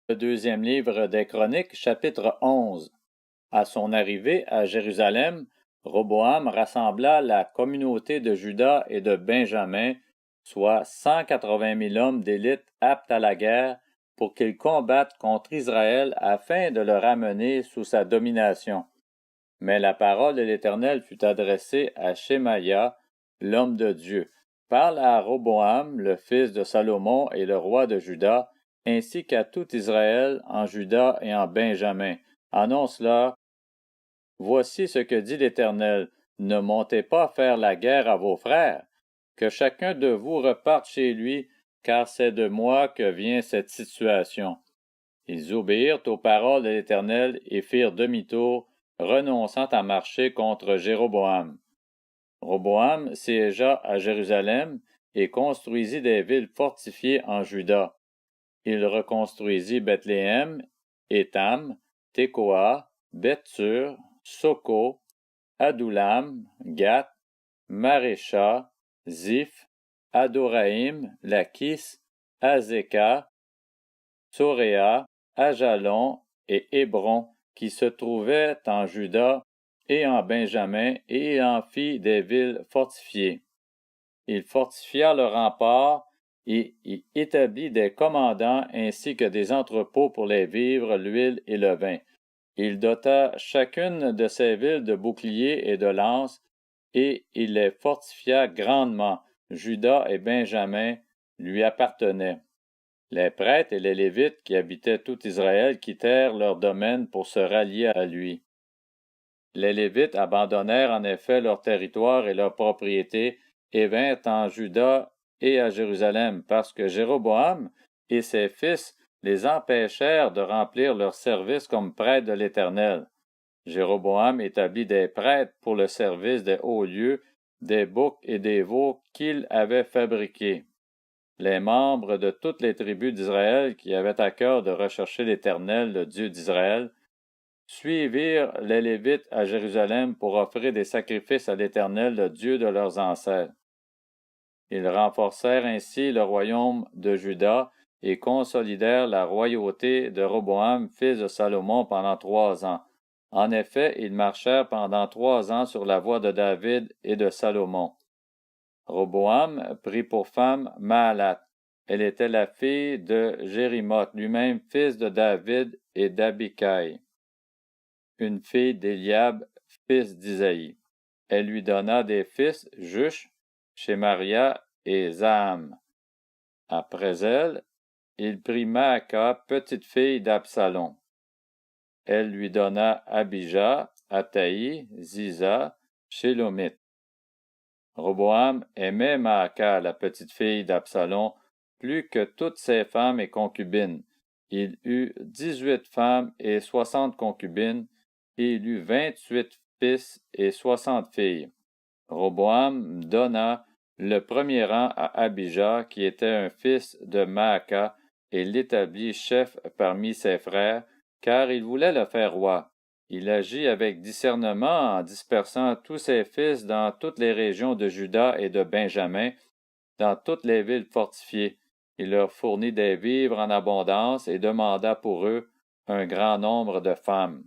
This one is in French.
Le deuxième livre des Chroniques, chapitre 11. À son arrivée à Jérusalem, Roboam rassembla la communauté de Juda et de Benjamin, soit 180 000 hommes d'élite aptes à la guerre, pour qu'ils combattent contre Israël afin de le ramener sous sa domination. Mais la parole de l'Éternel fut adressée à Shemaïa, l'homme de Dieu. Parle à Roboam, le fils de Salomon et le roi de Juda, ainsi qu'à tout Israël en Juda et en Benjamin. Annonce-leur: Voici ce que dit l'Éternel: Ne montez pas faire la guerre à vos frères, que chacun de vous reparte chez lui, car c'est de moi que vient cette situation. Ils obéirent aux paroles de l'Éternel et firent demi-tour, renonçant à marcher contre Jéroboam. Roboam siégea à Jérusalem et construisit des villes fortifiées en Juda. Il reconstruisit Bethléem, Étam, Tékoa, Beth-Sur, Soko, Adoulam, Gath, Marécha, Ziph, Adoraïm, Lachis, Azéka, Soréa, Ajalon et Hébron, qui se trouvaient en Juda et en Benjamin, et il en fit des villes fortifiées. Il fortifia le rempart et y établit des commandants ainsi que des entrepôts pour les vivres, l'huile et le vin. Il dota chacune de ces villes de boucliers et de lances, et il les fortifia grandement. Juda et Benjamin lui appartenaient. Les prêtres et les Lévites qui habitaient tout Israël quittèrent leur domaine pour se rallier à lui. Les Lévites abandonnèrent en effet leur territoire et leurs propriétés et vinrent en Juda et à Jérusalem, parce que Jéroboam et ses fils les empêchèrent de remplir leur service comme prêtres de l'Éternel. Jéroboam établit des prêtres pour le service des hauts lieux, des boucs et des veaux qu'il avait fabriqués. Les membres de toutes les tribus d'Israël qui avaient à cœur de rechercher l'Éternel, le Dieu d'Israël, suivirent les Lévites à Jérusalem pour offrir des sacrifices à l'Éternel, le Dieu de leurs ancêtres. Ils renforcèrent ainsi le royaume de Juda et consolidèrent la royauté de Roboam, fils de Salomon, pendant 3 ans. En effet, ils marchèrent pendant 3 ans sur la voie de David et de Salomon. Roboam prit pour femme Mahalat. Elle était la fille de Jérimoth, lui-même fils de David et d'Abicaï, une fille d'Éliab, fils d'Isaïe. Elle lui donna des fils, Jush, Shemaria et Zaham. Après elle, il prit Maaka, petite fille d'Absalom. Elle lui donna Abijah, Ataï, Ziza, Shélomith. Roboam aimait Maaka, la petite fille d'Absalom, plus que toutes ses femmes et concubines. Il eut 18 femmes et 60 concubines, et il eut 28 fils et 60 filles. Roboam donna le premier rang à Abijah, qui était un fils de Maaka, et l'établit chef parmi ses frères, car il voulait le faire roi. Il agit avec discernement en dispersant tous ses fils dans toutes les régions de Juda et de Benjamin, dans toutes les villes fortifiées. Il leur fournit des vivres en abondance et demanda pour eux un grand nombre de femmes.